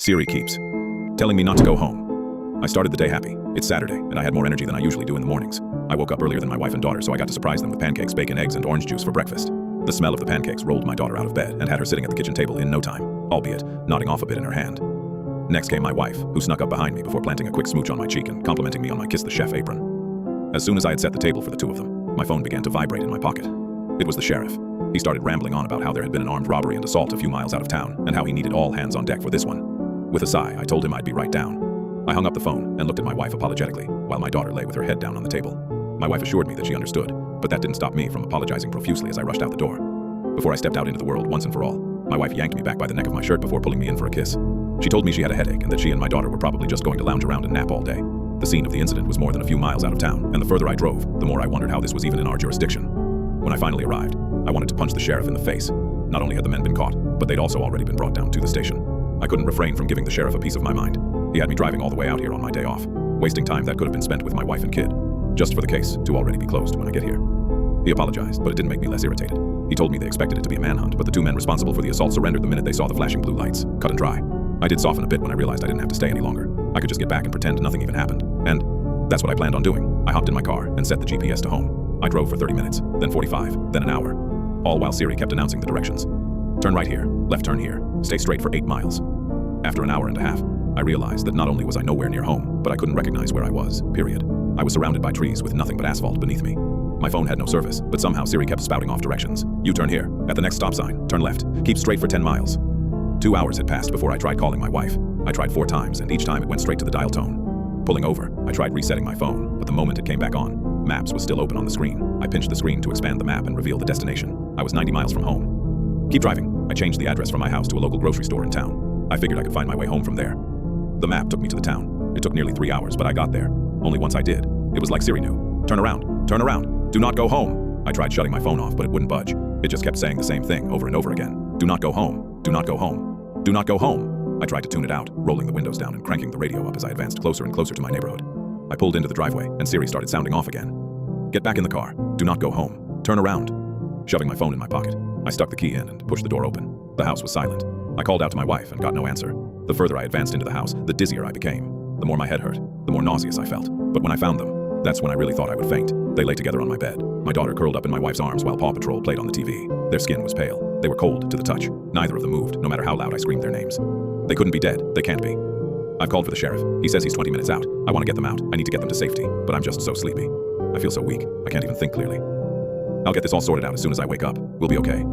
Siri keeps telling me not to go home. I started the day happy. It's Saturday, and I had more energy than I usually do in the mornings. I woke up earlier than my wife and daughter, so I got to surprise them with pancakes, bacon, eggs, and orange juice for breakfast. The smell of the pancakes rolled my daughter out of bed and had her sitting at the kitchen table in no time, albeit nodding off a bit in her hand. Next came my wife, who snuck up behind me before planting a quick smooch on my cheek and complimenting me on my Kiss the Chef apron. As soon as I had set the table for the two of them, my phone began to vibrate in my pocket. It was the sheriff. He started rambling on about how there had been an armed robbery and assault a few miles out of town, and how he needed all hands on deck for this one. With a sigh, I told him I'd be right down. I hung up the phone and looked at my wife apologetically, while my daughter lay with her head down on the table. My wife assured me that she understood, but that didn't stop me from apologizing profusely as I rushed out the door. Before I stepped out into the world once and for all, my wife yanked me back by the neck of my shirt before pulling me in for a kiss. She told me she had a headache and that she and my daughter were probably just going to lounge around and nap all day. The scene of the incident was more than a few miles out of town, and the further I drove, the more I wondered how this was even in our jurisdiction. When I finally arrived, I wanted to punch the sheriff in the face. Not only had the men been caught, but they'd also already been brought down to the station. I couldn't refrain from giving the sheriff a piece of my mind. He had me driving all the way out here on my day off, wasting time that could have been spent with my wife and kid, just for the case to already be closed when I get here. He apologized, but it didn't make me less irritated. He told me they expected it to be a manhunt, but the two men responsible for the assault surrendered the minute they saw the flashing blue lights, cut and dry. I did soften a bit when I realized I didn't have to stay any longer. I could just get back and pretend nothing even happened. And that's what I planned on doing. I hopped in my car and set the GPS to home. I drove for 30 minutes, then 45, then an hour, all while Siri kept announcing the directions. Turn right here, left turn here, stay straight for 8 miles. After an hour and a half, I realized that not only was I nowhere near home, but I couldn't recognize where I was, period. I was surrounded by trees with nothing but asphalt beneath me. My phone had no service, but somehow Siri kept spouting off directions. You turn here, at the next stop sign, turn left, keep straight for 10 miles. 2 hours had passed before I tried calling my wife. I tried 4 times, and each time it went straight to the dial tone. Pulling over, I tried resetting my phone, but the moment it came back on, Maps was still open on the screen. I pinched the screen to expand the map and reveal the destination. I was 90 miles from home. Keep driving. I changed the address from my house to a local grocery store in town. I figured I could find my way home from there. The map took me to the town. It took nearly 3 hours, but I got there. Only once I did. It was like Siri knew. Turn around, do not go home. I tried shutting my phone off, but it wouldn't budge. It just kept saying the same thing over and over again. Do not go home, do not go home, do not go home. I tried to tune it out, rolling the windows down and cranking the radio up as I advanced closer and closer to my neighborhood. I pulled into the driveway, and Siri started sounding off again. Get back in the car, do not go home, turn around. Shoving my phone in my pocket, I stuck the key in and pushed the door open. The house was silent. I called out to my wife and got no answer. The further I advanced into the house, the dizzier I became. The more my head hurt, the more nauseous I felt. But when I found them, that's when I really thought I would faint. They lay together on my bed. My daughter curled up in my wife's arms while Paw Patrol played on the TV. Their skin was pale. They were cold to the touch. Neither of them moved, no matter how loud I screamed their names. They couldn't be dead. They can't be. I've called for the sheriff. He says he's 20 minutes out. I want to get them out. I need to get them to safety, but I'm just so sleepy. I feel so weak. I can't even think clearly. I'll get this all sorted out as soon as I wake up. We'll be okay.